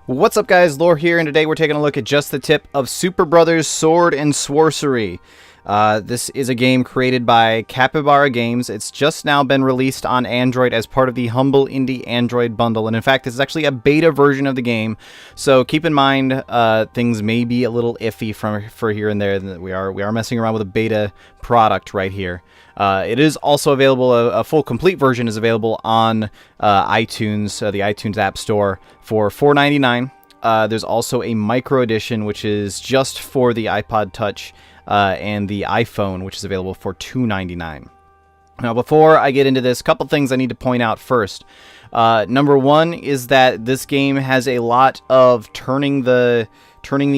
What's up guys, Lore here, and today we're taking a look at just the tip of Superbrothers Sword and Sworcery. This is a game created by Capybara Games. It's just now been released on Android as part of the Humble Indie Android bundle, and in fact this is actually a beta version of the game, so keep in mind things may be a little iffy for here and there. We are messing around with a beta product right here. It is also available, a full complete version is available on iTunes, the iTunes App Store for $4.99. There's also a micro edition, which is just for the iPod Touch and the iPhone, which is available for $2.99. Now, before I get into this, a couple things I need to point out first. Number one is that this game has a lot of turning the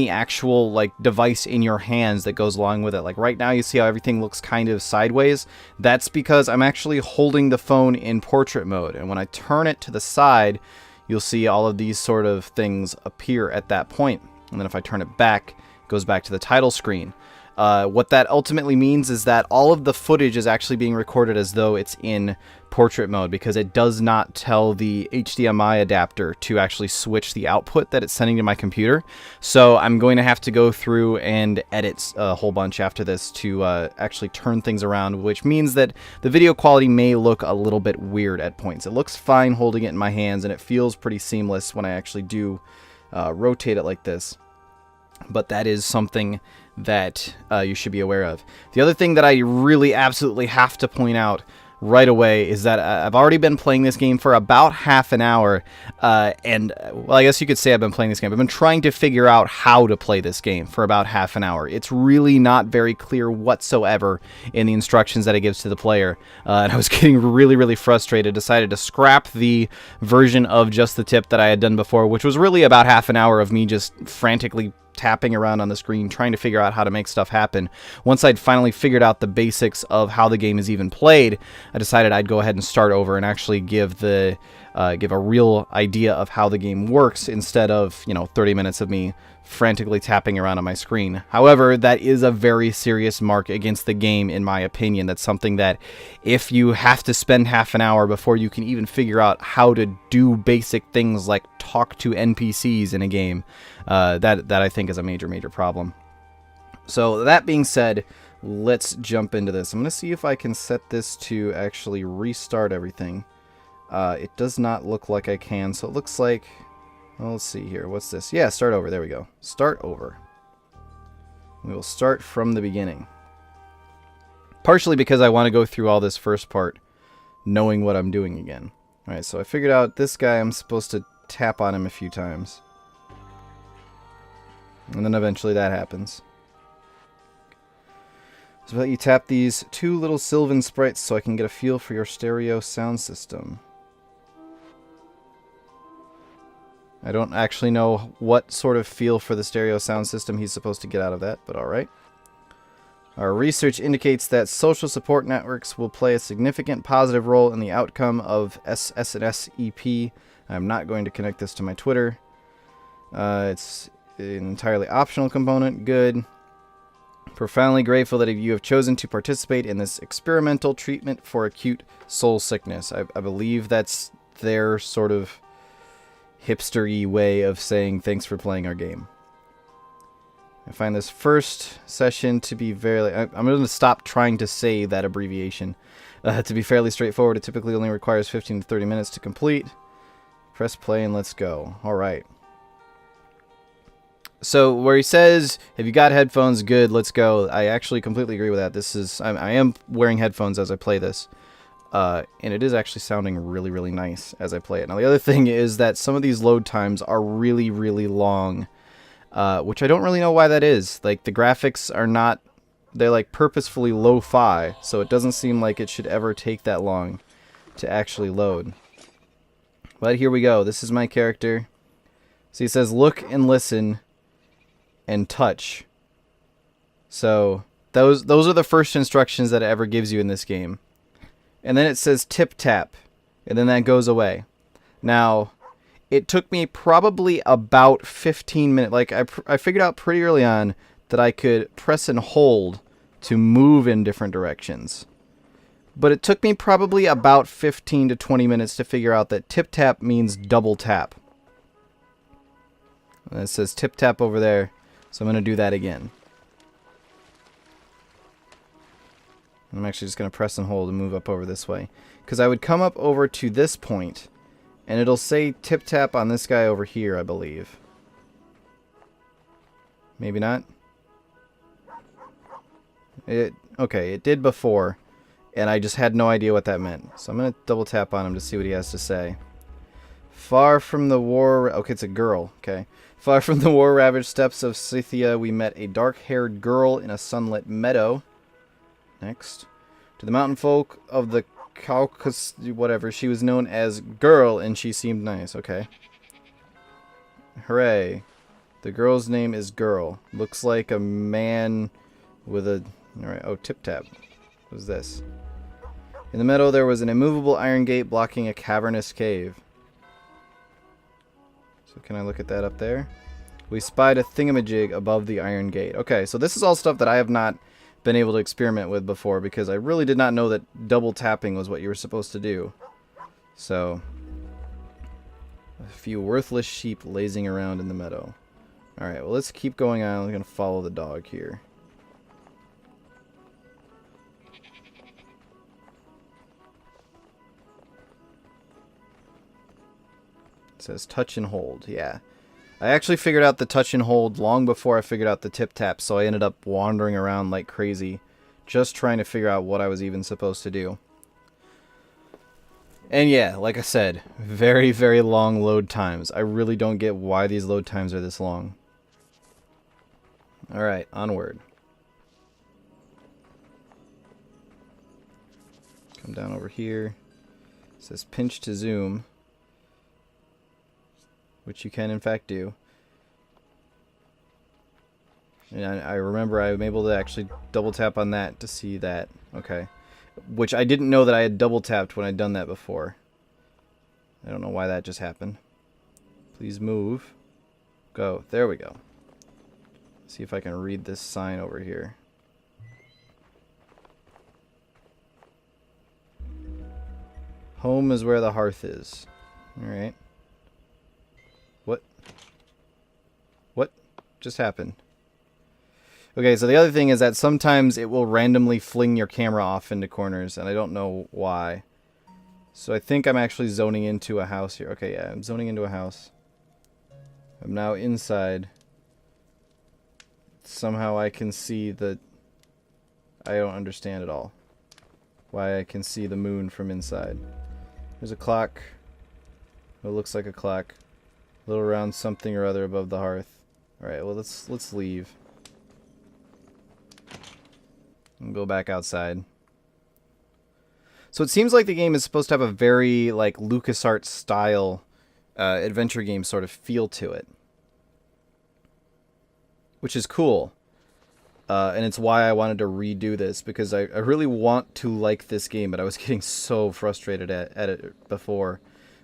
actual device in your hands that goes along with it. Like right now you see how everything looks kind of sideways. That's because I'm actually holding the phone in portrait mode, and when I turn it to the side you'll see all of these sort of things appear at that point. And then if I turn it back, it goes back to the title screen. What that ultimately means is that all of the footage is actually being recorded as though it's in portrait mode, because it does not tell the HDMI adapter to actually switch the output that it's sending to my computer. So I'm going to have to go through and edit a whole bunch after this to actually turn things around, which means that the video quality may look a little bit weird at points. It looks fine holding it in my hands, and it feels pretty seamless when I actually do rotate it like this. But that is something that you should be aware of. The other thing that I really absolutely have to point out right away is that I've already been playing this game for about half an hour, and well, I guess you could say I've been playing this game. I've been trying to figure out how to play this game for about half an hour. It's really not very clear whatsoever in the instructions that it gives to the player, and I was getting really frustrated. Decided to scrap the version of just the tip that I had done before, which was really about half an hour of me just frantically tapping around on the screen trying to figure out how to make stuff happen. Once I'd finally figured out the basics of how the game is even played, I decided I'd go ahead and start over and actually give a real idea of how the game works, instead of 30 minutes of me frantically tapping around on my screen. However, that is a very serious mark against the game, in my opinion. That's something that if you have to spend half an hour before you can even figure out how to do basic things like talk to NPCs in a game, that I think is a major problem. So that being said, let's jump into this. I'm going to see if I can set this to actually restart everything. It does not look like I can, so it looks like... Well, let's see here. What's this? Yeah, start over. There we go. Start over. We will start from the beginning. Partially because I want to go through all this first part knowing what I'm doing again. Alright, so I figured out this guy, I'm supposed to tap on him a few times. And then eventually that happens. So you tap these two little Sylvan sprites so I can get a feel for your stereo sound system. I don't actually know what sort of feel for the stereo sound system he's supposed to get out of that, but alright. Our research indicates that social support networks will play a significant positive role in the outcome of SNS-EP. I'm not going to connect this to my Twitter. It's an entirely optional component. Good. Profoundly grateful that you have chosen to participate in this experimental treatment for acute soul sickness. I believe that's their sort of hipster-y way of saying thanks for playing our game. I find this first session to be very... I'm going to stop trying to say that abbreviation. To be fairly straightforward, it typically only requires 15 to 30 minutes to complete. Press play and let's go. Alright. So where he says, have you got headphones? Good, let's go. I actually completely agree with that. This is... I am wearing headphones as I play this. And it is actually sounding really nice as I play it. Now the other thing is that some of these load times are really long, which I don't really know why that is. Like, the graphics are not, they're like purposefully lo-fi, so it doesn't seem like it should ever take that long to actually load. But here we go. This is my character. So he says look and listen and touch. So those are the first instructions that it ever gives you in this game. And then it says tip tap, and then that goes away. Now, it took me probably about 15 minutes. Like, I figured out pretty early on that I could press and hold to move in different directions. But it took me probably about 15 to 20 minutes to figure out that tip tap means double tap. And it says tip tap over there, so I'm going to do that again. I'm actually just going to press and hold and move up over this way. Because I would come up over to this point, and it'll say tip tap on this guy over here, I believe. Maybe not? Okay, it did before, and I just had no idea what that meant. So I'm going to double tap on him to see what he has to say. Far from the war... Okay, it's a girl. Okay. Far from the war-ravaged steppes of Scythia, we met a dark-haired girl in a sunlit meadow. Next. To the mountain folk of the Caucasus... Whatever. She was known as Girl, and she seemed nice. Okay. Hooray. The girl's name is Girl. Looks like a man with a... Alright. Oh, tip-tap. What is this? In the meadow, there was an immovable iron gate blocking a cavernous cave. So can I look at that up there? We spied a thingamajig above the iron gate. Okay, so this is all stuff that I have not been able to experiment with before because I really did not know that double tapping was what you were supposed to do. So, a few worthless sheep lazing around in the meadow. Alright, well let's keep going on. I'm going to follow the dog here. It says touch and hold. Yeah. I actually figured out the touch and hold long before I figured out the tip tap, so I ended up wandering around like crazy just trying to figure out what I was even supposed to do. And yeah, like I said, very, very long load times. I really don't get why these load times are this long. Alright, onward. Come down over here. It says pinch to zoom. Which you can in fact do. And I remember I'm able to actually double tap on that to see that. Okay. Which I didn't know that I had double tapped when I'd done that before. I don't know why that just happened. Please move. Go. There we go. See if I can read this sign over here. Home is where the hearth is. Alright. What just happened? Okay, so the other thing is that sometimes it will randomly fling your camera off into corners, and I don't know why. So I think I'm actually zoning into a house here. Okay, yeah, I'm zoning into a house. I'm now inside. Somehow I can see the... I don't understand at all why I can see the moon from inside. There's a clock. It looks like a clock. A little round something or other above the hearth. Alright, well let's leave. And go back outside. So it seems like the game is supposed to have a very like LucasArts style adventure game sort of feel to it. Which is cool. And it's why I wanted to redo this, because I really want to like this game, but I was getting so frustrated at it before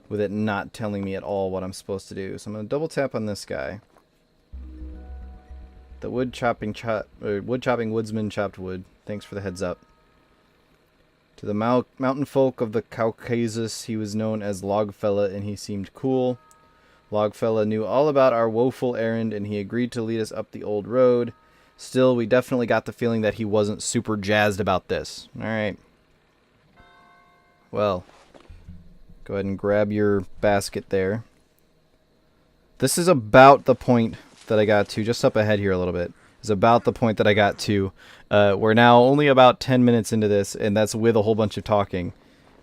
with it not telling me at all what I'm supposed to do. So I'm going to double tap on this guy. The wood chopping woodsman chopped wood. Thanks for the heads up. To the mountain folk of the Caucasus, he was known as Logfella, and he seemed cool. Logfella knew all about our woeful errand, and he agreed to lead us up the old road. Still, we definitely got the feeling that he wasn't super jazzed about this. Alright. Well, go ahead and grab your basket there. This is about the point that I got to, just up ahead here a little bit, is about the point that I got to. We're now only about 10 minutes into this, and that's with a whole bunch of talking.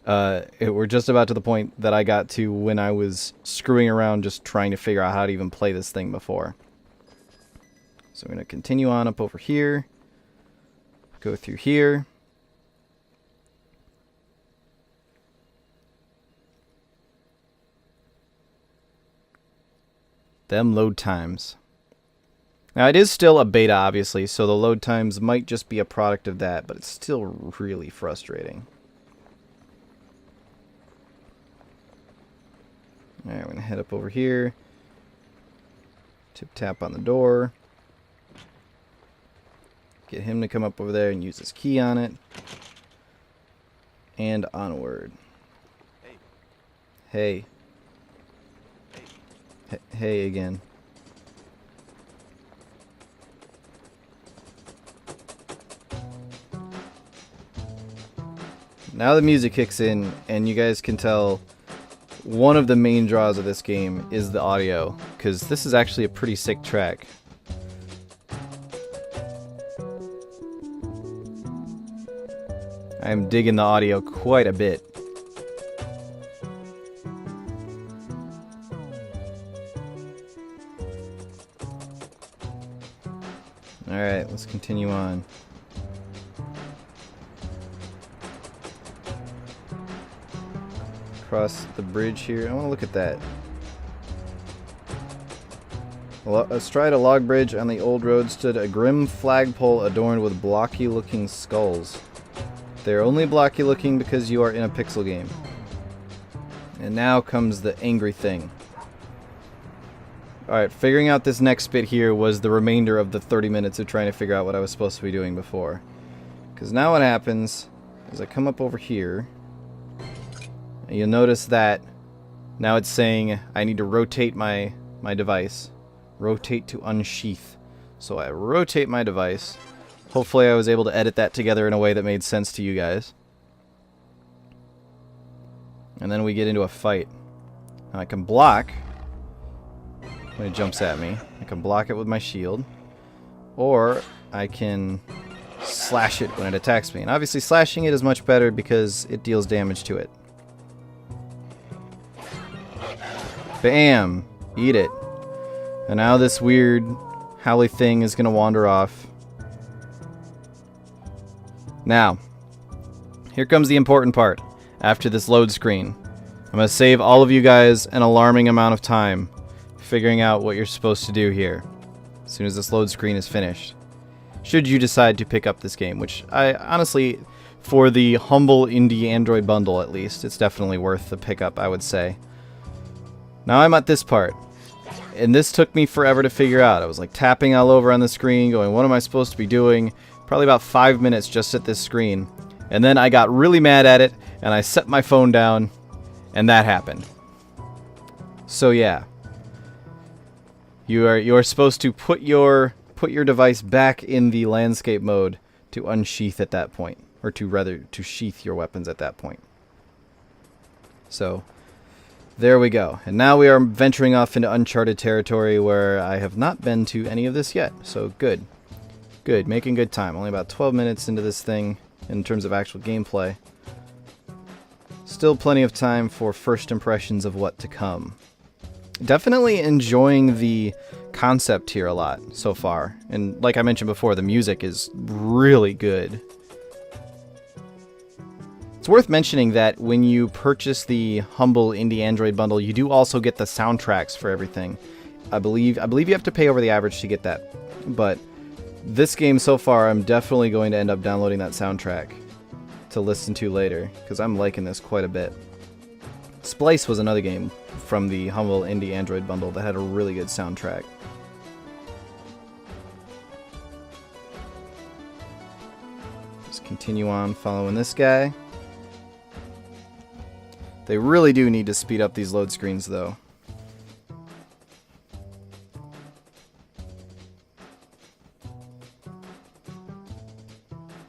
We're just about to the point that I got to when I was screwing around just trying to figure out how to even play this thing before. So I'm going to continue on up over here, go through here. Them load times. Now, it is still a beta, obviously, so the load times might just be a product of that, but it's still really frustrating. Alright, we're going to head up over here. Tip-tap on the door. Get him to come up over there and use his key on it. And onward. Hey. Hey again. now the music kicks in, and you guys can tell one of the main draws of this game is the audio, because this is actually a pretty sick track. I'm digging the audio quite a bit. Alright, let's continue on. Across the bridge here. I want to look at that. Astride a log bridge on the old road stood a grim flagpole adorned with blocky-looking skulls. They're only blocky-looking because you are in a pixel game. And now comes the angry thing. Alright, figuring out this next bit here was the remainder of the 30 minutes of trying to figure out what I was supposed to be doing before. Because now what happens is I come up over here, and you'll notice that now it's saying I need to rotate my device. Rotate to unsheath. So I rotate my device. Hopefully I was able to edit that together in a way that made sense to you guys. And then we get into a fight. Now I can block when it jumps at me. I can block it with my shield. Or I can slash it when it attacks me. And obviously slashing it is much better because it deals damage to it. Bam! Eat it. And now this weird howly thing is going to wander off. Now, here comes the important part after this load screen. I'm going to save all of you guys an alarming amount of time figuring out what you're supposed to do here as soon as this load screen is finished. Should you decide to pick up this game, which I honestly, for the humble indie Android bundle at least, it's definitely worth the pickup, I would say. Now I'm at this part, and this took me forever to figure out. I was like tapping all over on the screen going, what am I supposed to be doing? Probably about 5 minutes just at this screen. And then I got really mad at it, and I set my phone down, and that happened. So yeah. You are supposed to put your device back in the landscape mode to unsheath at that point. Or to sheath your weapons at that point. So, there we go. And now we are venturing off into uncharted territory where I have not been to any of this yet. So good. Good, making good time. Only about 12 minutes into this thing in terms of actual gameplay. Still plenty of time for first impressions of what to come. Definitely enjoying the concept here a lot so far. And like I mentioned before, the music is really good. It's worth mentioning that when you purchase the humble indie Android bundle, you do also get the soundtracks for everything. I believe you have to pay over the average to get that. But this game so far, I'm definitely going to end up downloading that soundtrack to listen to later, because I'm liking this quite a bit. Splice was another game from the humble indie Android bundle that had a really good soundtrack. Let's continue on following this guy. They really do need to speed up these load screens, though.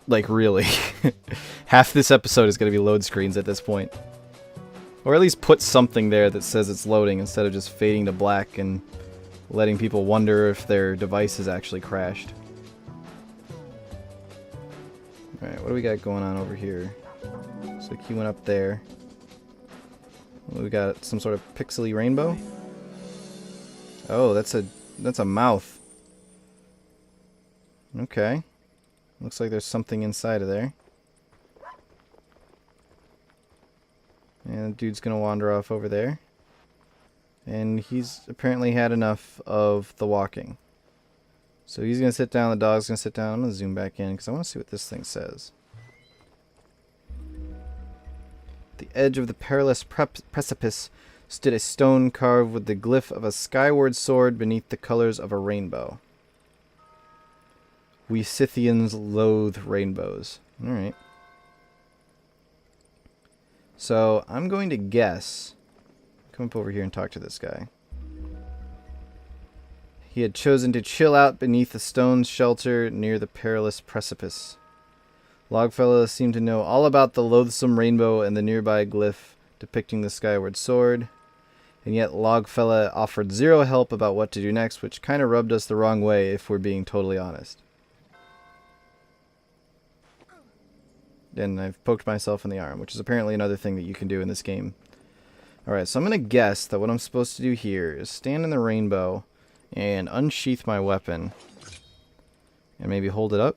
Like, really. Half this episode is going to be load screens at this point. Or at least put something there that says it's loading instead of just fading to black and letting people wonder if their device has actually crashed. Alright, what do we got going on over here? Looks like he went up there. We got some sort of pixely rainbow. Oh, that's a mouth. Okay. Looks like there's something inside of there. And the dude's gonna wander off over there. And he's apparently had enough of the walking. So he's gonna sit down, the dog's gonna sit down. I'm gonna zoom back in because I want to see what this thing says. At the edge of the perilous precipice stood a stone carved with the glyph of a skyward sword beneath the colors of a rainbow. We Scythians loathe rainbows. Alright. So, I'm going to guess... Come up over here and talk to this guy. He had chosen to chill out beneath a stone shelter near the perilous precipice. Logfella seemed to know all about the loathsome rainbow and the nearby glyph depicting the skyward sword. And yet Logfella offered zero help about what to do next, which kind of rubbed us the wrong way if we're being totally honest. And I've poked myself in the arm, which is apparently another thing that you can do in this game. Alright, so I'm going to guess that what I'm supposed to do here is stand in the rainbow and unsheath my weapon. And maybe hold it up.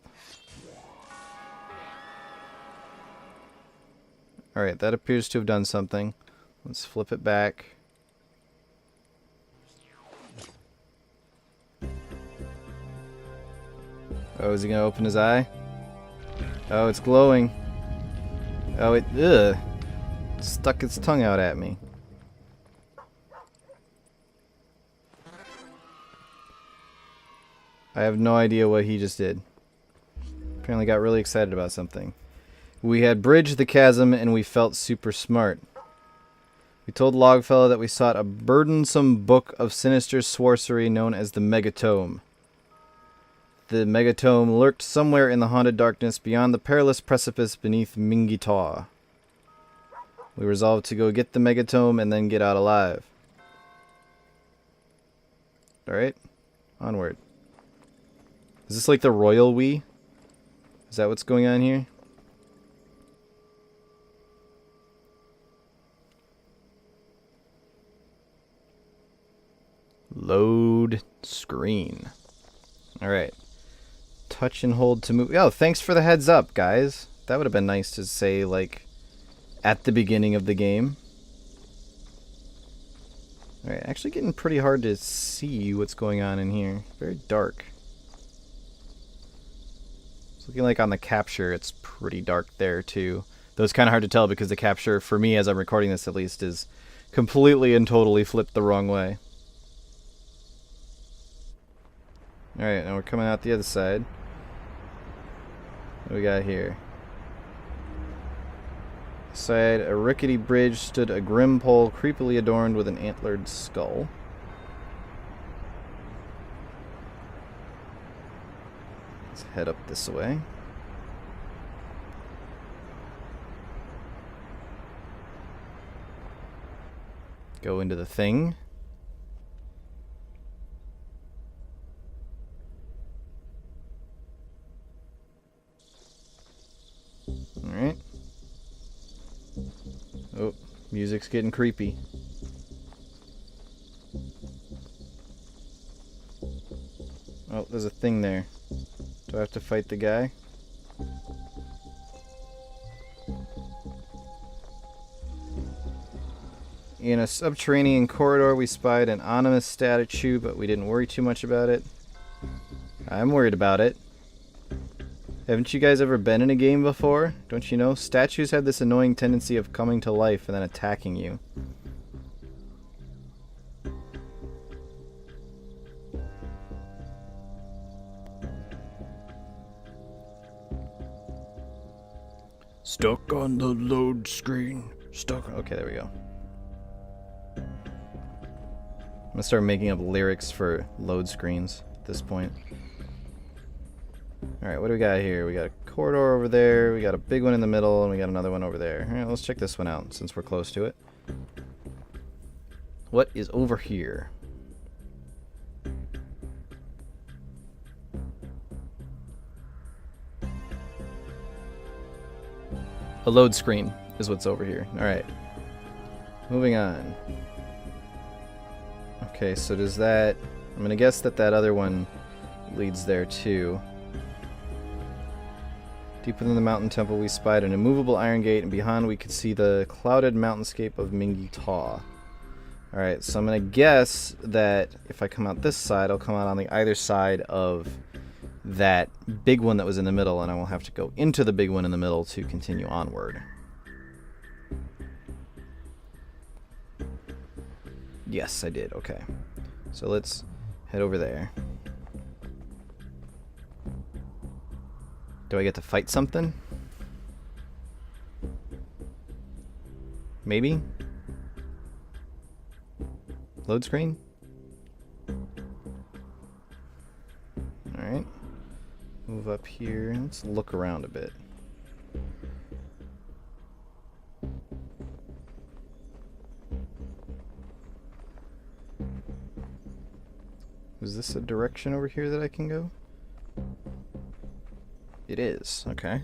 Alright, that appears to have done something. Let's flip it back. Oh, is he going to open his eye? Oh, it's glowing. Oh, it stuck its tongue out at me. I have no idea what he just did. Apparently got really excited about something. We had bridged the chasm and we felt super smart. We told Logfella that we sought a burdensome book of sinister Sworcery known as the Megatome. The Megatome lurked somewhere in the haunted darkness beyond the perilous precipice beneath Mingitaw. We resolved to go get the Megatome and then get out alive. Alright, onward. Is this like the royal we? Is that what's going on here? Load screen. Alright. Touch and hold to move. Oh, thanks for the heads up, guys. That would have been nice to say, like, at the beginning of the game. Alright, actually getting pretty hard to see what's going on in here. Very dark. It's looking like on the capture it's pretty dark there, too. Though it's kind of hard to tell because the capture, for me as I'm recording this at least, is completely and totally flipped the wrong way. Alright, now we're coming out the other side. What do we got here? Beside a rickety bridge stood a grim pole creepily adorned with an antlered skull. Let's head up this way. Go into the thing. Alright. Oh, music's getting creepy. Oh, there's a thing there. Do I have to fight the guy? In a subterranean corridor, we spied an ominous statue, but we didn't worry too much about it. I'm worried about it. Haven't you guys ever been in a game before? Don't you know? Statues have this annoying tendency of coming to life and then attacking you. Stuck on the load screen. Stuck. Okay, there we go. I'm gonna start making up lyrics for load screens at this point. Alright, what do we got here? We got a corridor over there, we got a big one in the middle, and we got another one over there. Alright, let's check this one out since we're close to it. What is over here? A load screen is what's over here. Alright. Moving on. Okay, so does that... I'm gonna guess that that other one leads there too. Deep within the mountain temple we spied an immovable iron gate, and behind we could see the clouded mountainscape of Mingitaw. Alright, so I'm gonna guess that if I come out this side, I'll come out on the either side of that big one that was in the middle, and I will have to go into the big one in the middle to continue onward. Yes, I did. Okay. So let's head over there. Do I get to fight something? Maybe? Load screen? Alright. Move up here. Let's look around a bit. Is this a direction over here that I can go? It is. Okay.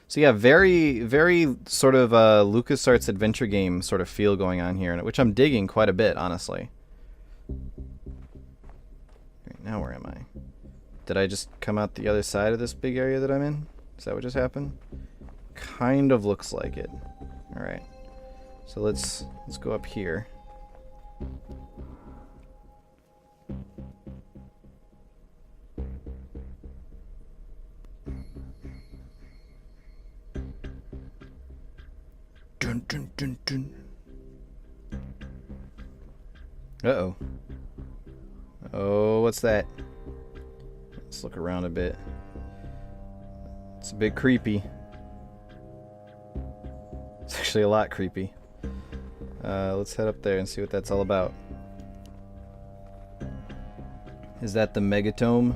So yeah, very sort of LucasArts adventure game sort of feel going on here, which I'm digging quite a bit, honestly. Right, now where am I? Did I just come out the other side of this big area that I'm in? Is that what just happened? Kind of looks like it. All right. So let's go up here. Dun, dun, dun, dun. Uh-oh. Oh, what's that? Let's look around a bit. It's a bit creepy. It's actually a lot creepy. Let's head up there and see what that's all about. Is that the megatome?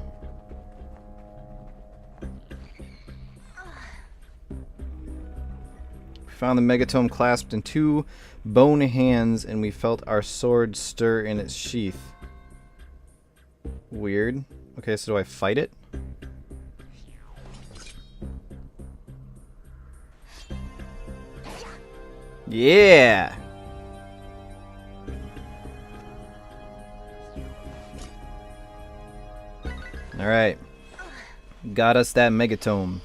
We found the megatome clasped in 2 bone hands, and we felt our sword stir in its sheath. Weird. Okay, so do I fight it? Yeah! Alright. Got us that megatome.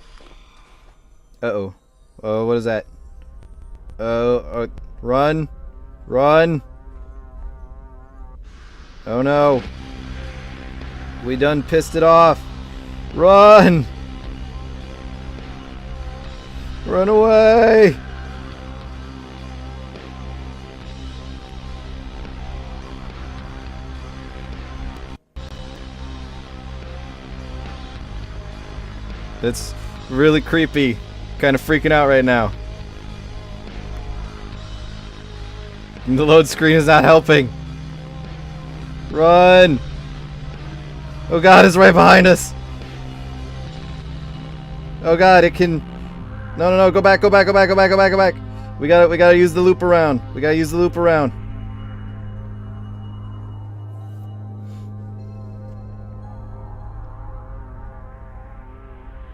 Uh-oh. Oh, what is that? Oh, run! Run! Oh no! We done pissed it off! Run! Run away! It's really creepy. Kind of freaking out right now. And the load screen is not helping. Run! Oh god, it's right behind us. Oh god, it can... No, no, no, go back, go back, go back, go back, go back, go back. We gotta use the loop around. We gotta use the loop around.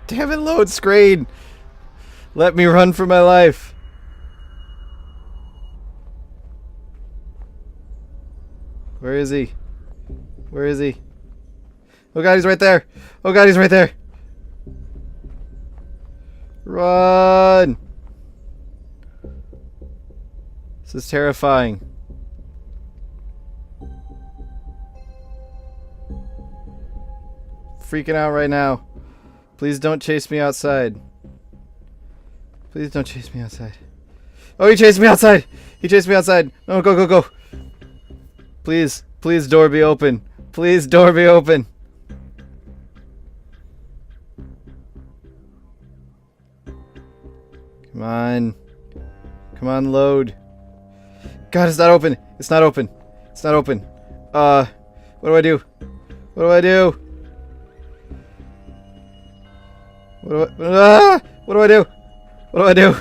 Damn it, load screen! Let me run for my life. Where is he? Where is he? Oh god, he's right there! Oh god, he's right there! Run! This is terrifying. Freaking out right now. Please don't chase me outside. Please don't chase me outside. Oh, he chased me outside! He chased me outside! No, go, go, go! Please, please, door be open. Please, door be open. Come on. Come on, load. God, it's not open. It's not open. It's not open. What do I do? What do I do? What do I do? What do I do?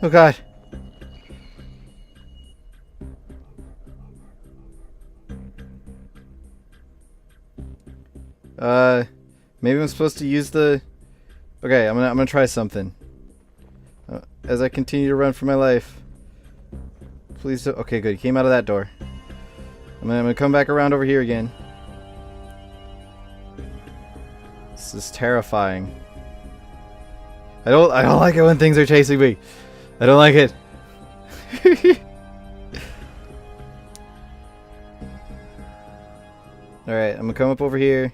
Oh god. Maybe I'm supposed to use the... Okay, I'm gonna try something. As I continue to run for my life. Please don't... Okay, good. He came out of that door. I'm gonna come back around over here again. This is terrifying. I don't like it when things are chasing me. I don't like it. Alright, I'm gonna come up over here.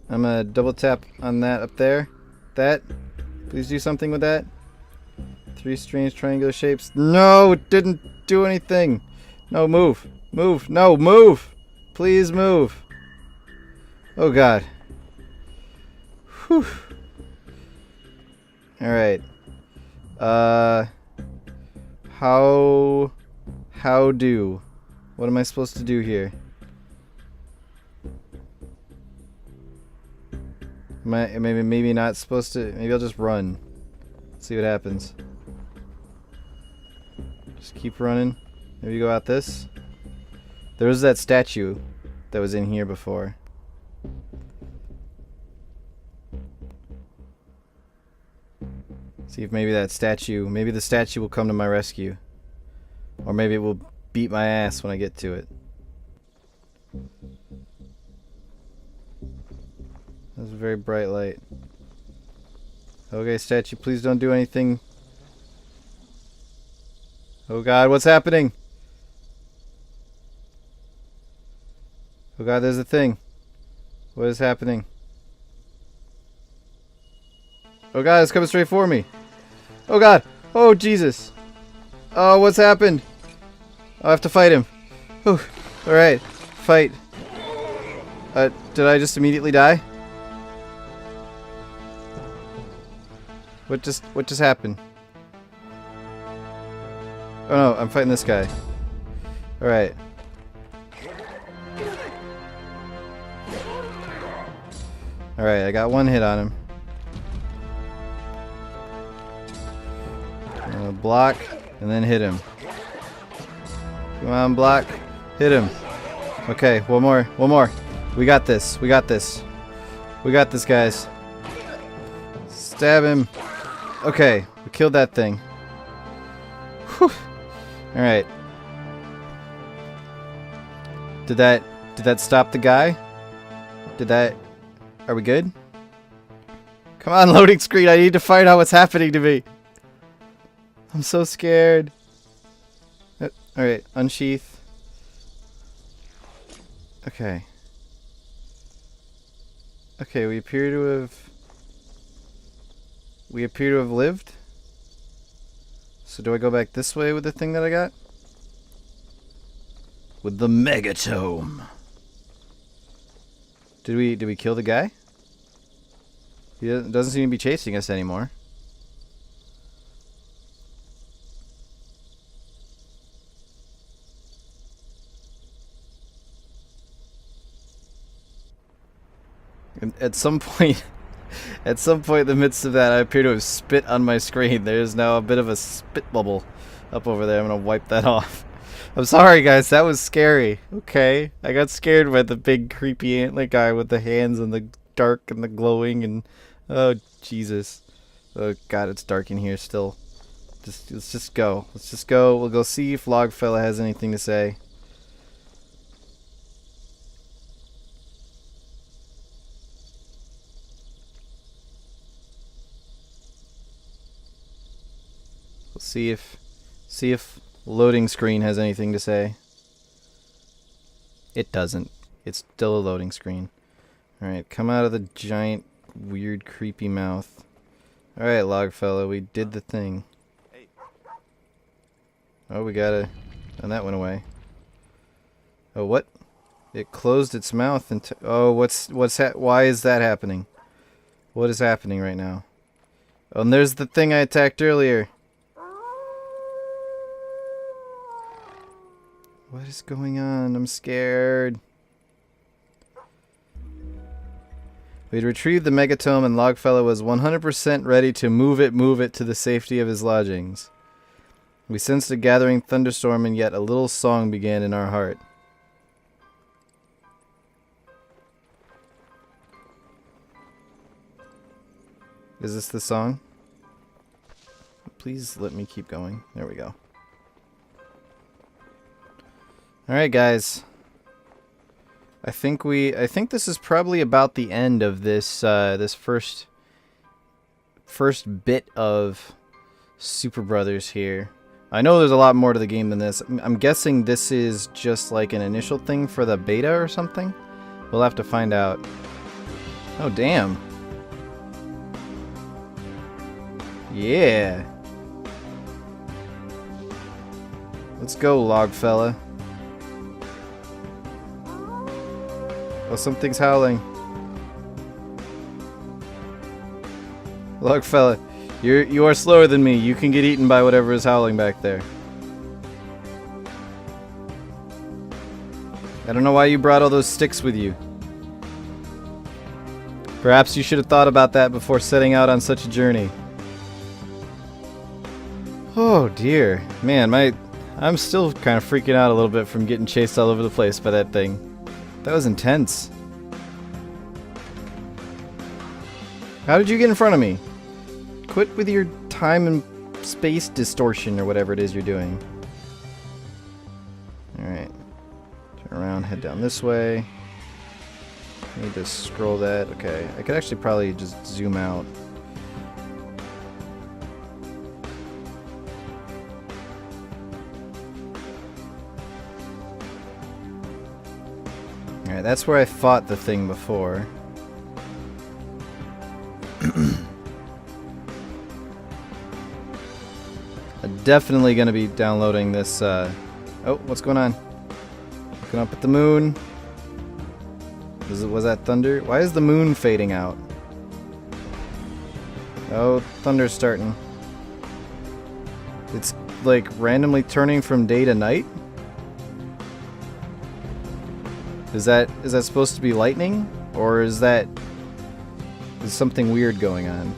I'm gonna double tap on that up there. That. Please do something with that. 3 strange triangular shapes. No, it didn't do anything. No, move. Move. No, move. Please move. Oh god. Whew. Alright. How do? What am I supposed to do here? Am I maybe not supposed to? Maybe I'll just run. See what happens. Just keep running. Maybe go out this. There's that statue. that was in here before. See if maybe that statue, maybe the statue will come to my rescue. Or maybe it will beat my ass when I get to it. That's a very bright light. Okay, statue, please don't do anything. Oh god, what's happening? Oh god, there's a thing. What is happening? Oh god, it's coming straight for me. Oh god. Oh Jesus. Oh, what's happened? I have to fight him. Whew. Alright. Fight. Did I just immediately die? What just happened? Oh no, I'm fighting this guy. Alright. Alright, I got one hit on him. I'm gonna block and then hit him. Come on, block. Hit him. Okay, one more. One more. We got this. We got this. We got this, guys. Stab him. Okay, we killed that thing. Whew. Alright. Did that stop the guy? Are we good? Come on, loading screen. I need to find out what's happening to me. I'm so scared. Alright, unsheath. Okay. Okay, we appear to have lived. So do I go back this way with the thing that I got? With the megatome. Did we kill the guy? He doesn't seem to be chasing us anymore. And at some point in the midst of that, I appear to have spit on my screen. There's now a bit of a spit bubble up over there. I'm gonna wipe that off. I'm sorry, guys. That was scary. Okay, I got scared by the big creepy antler guy with the hands and the dark and the glowing and oh Jesus. Oh God, it's dark in here still. Let's just go. Let's just go. We'll go see if Logfella has anything to say. We'll see if loading screen has anything to say. It doesn't. It's still a loading screen. Alright, come out of the giant, weird, creepy mouth. Alright, Logfella, we did the thing. Oh, we gotta... And that went away. Oh, what? It closed its mouth and... Oh, why is that happening? What is happening right now? Oh, and there's the thing I attacked earlier. What is going on? I'm scared. We'd retrieved the megatome and Logfella was 100% ready to move it to the safety of his lodgings. We sensed a gathering thunderstorm and yet a little song began in our heart. Is this the song? Please let me keep going. There we go. Alright, guys. I think this is probably about the end of this this first bit of Superbrothers here. I know there's a lot more to the game than this. I'm guessing this is just like an initial thing for the beta or something. We'll have to find out. Oh damn. Yeah. Let's go, Logfella. Oh, something's howling. Logfella, you are slower than me. You can get eaten by whatever is howling back there. I don't know why you brought all those sticks with you. Perhaps you should have thought about that before setting out on such a journey. Oh dear. Man, I'm still kind of freaking out a little bit from getting chased all over the place by that thing. That was intense. How did you get in front of me? Quit with your time and space distortion or whatever it is you're doing. Alright. Turn around, head down this way. Need to scroll that. Okay. I could actually probably just zoom out. Alright, that's where I fought the thing before. I'm definitely going to be downloading this. Oh, what's going on? Looking up at the moon. Was that thunder? Why is the moon fading out? Oh, thunder's starting. It's like randomly turning from day to night? Is that supposed to be lightning? Or is something weird going on?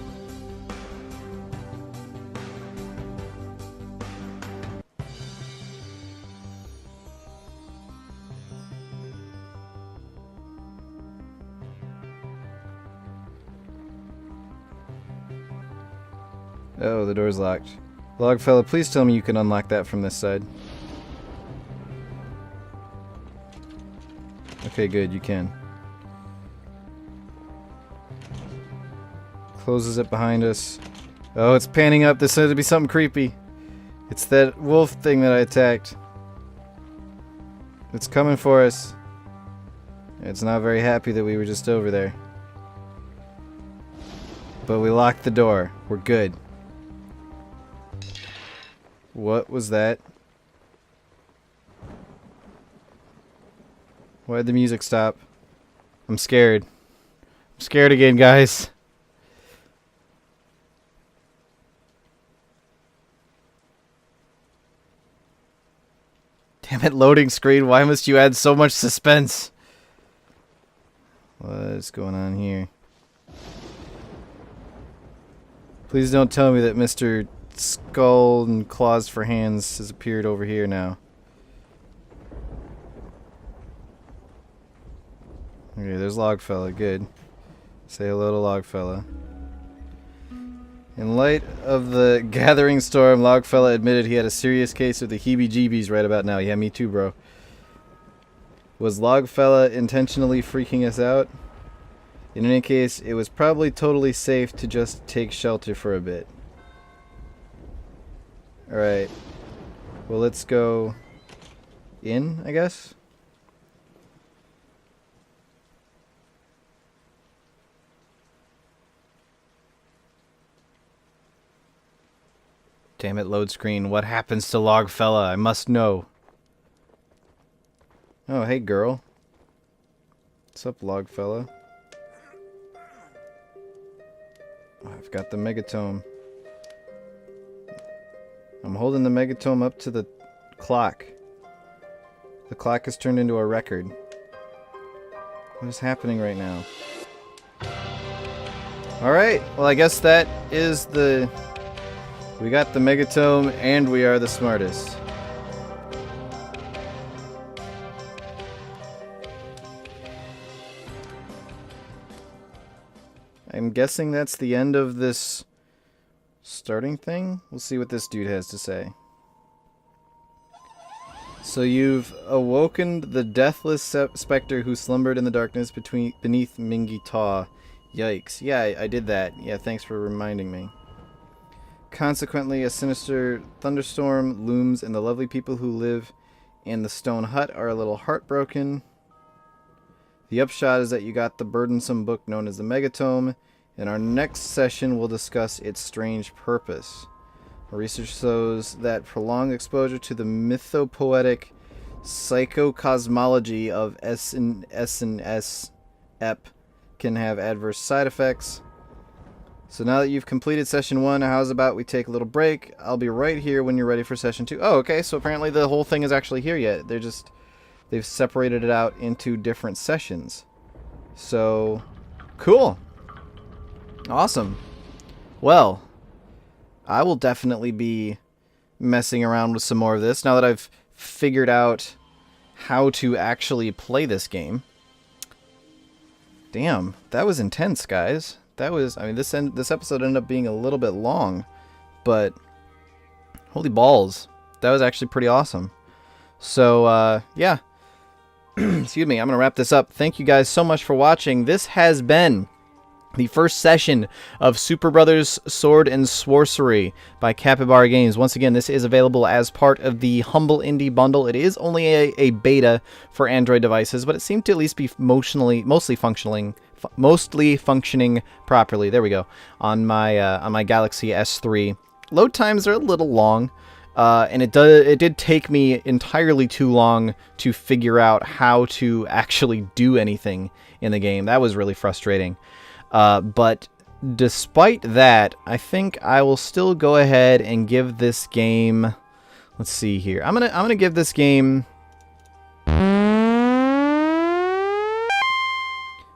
Oh, the door's locked. Logfella, please tell me you can unlock that from this side. Okay, good, you can. Closes it behind us. Oh, it's panning up. This has to be something creepy. It's that wolf thing that I attacked. It's coming for us. It's not very happy that we were just over there. But we locked the door. We're good. What was that? Why'd the music stop? I'm scared. I'm scared again, guys. Damn it, loading screen. Why must you add so much suspense? What is going on here? Please don't tell me that Mr. Skull and Claws for Hands has appeared over here now. Okay, there's Logfella. Good. Say hello to Logfella. In light of the gathering storm, Logfella admitted he had a serious case of the heebie-jeebies right about now. Yeah, me too, bro. Was Logfella intentionally freaking us out? In any case, it was probably totally safe to just take shelter for a bit. Alright. Well, let's go in, I guess? Damn it, load screen. What happens to Logfella? I must know. Oh, hey, girl. What's up, Logfella? Oh, I've got the megatome. I'm holding the megatome up to the clock. The clock has turned into a record. What is happening right now? Alright, well, I guess that is the... We got the megatome, and we are the smartest. I'm guessing that's the end of this starting thing. We'll see what this dude has to say. So you've awoken the deathless specter who slumbered in the darkness beneath Mingi Taw. Yikes. Yeah, I did that. Yeah, thanks for reminding me. Consequently, a sinister thunderstorm looms, and the lovely people who live in the stone hut are a little heartbroken. The upshot is that you got the burdensome book known as the Megatome. In our next session, we'll discuss its strange purpose. Our research shows that prolonged exposure to the mythopoetic psychocosmology of S EP can have adverse side effects. So now that you've completed session 1, how's about we take a little break? I'll be right here when you're ready for session 2. Oh, okay, so apparently the whole thing is actually here yet. They've separated it out into different sessions. So, cool. Awesome. Well, I will definitely be messing around with some more of this now that I've figured out how to actually play this game. Damn, that was intense, guys. That was, I mean, this episode ended up being a little bit long, but holy balls, that was actually pretty awesome. So, yeah. Excuse me, I'm going to wrap this up. Thank you guys so much for watching. This has been the first session of Superbrothers Sword and Sworcery by Capybara Games. Once again, this is available as part of the Humble Indie Bundle. It is only a beta for Android devices, but it seemed to at least be mostly functioning properly. There we go. On my Galaxy S3. Load times are a little long. And it did take me entirely too long to figure out how to actually do anything in the game. That was really frustrating. But despite that, I think I will still go ahead and give this game. Let's see here. I'm gonna give this game.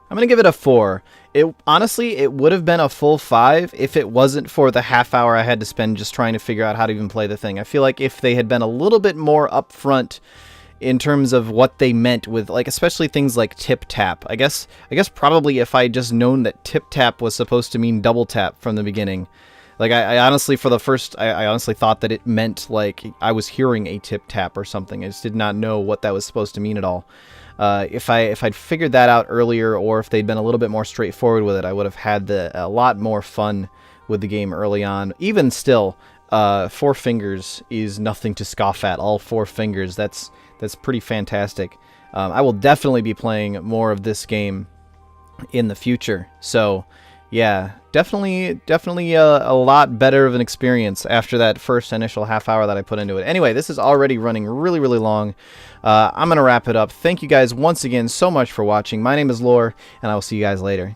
I'm gonna give it a 4. Honestly, it would have been a full 5 if it wasn't for the half hour I had to spend just trying to figure out how to even play the thing. I feel like if they had been a little bit more upfront in terms of what they meant with, like, especially things like tip tap. I guess probably if I had just known that tip tap was supposed to mean double tap from the beginning. Like, I honestly, for the first, I honestly thought that it meant, like, I was hearing a tip tap or something. I just did not know what that was supposed to mean at all. If I'd figured that out earlier, or if they'd been a little bit more straightforward with it, I would have had a lot more fun with the game early on. Even still, 4 fingers is nothing to scoff at. All 4 fingers, that's pretty fantastic. I will definitely be playing more of this game in the future. So, yeah, definitely a lot better of an experience after that first initial half hour that I put into it. Anyway, this is already running really, really long. I'm going to wrap it up. Thank you guys once again so much for watching. My name is Lore, and I will see you guys later.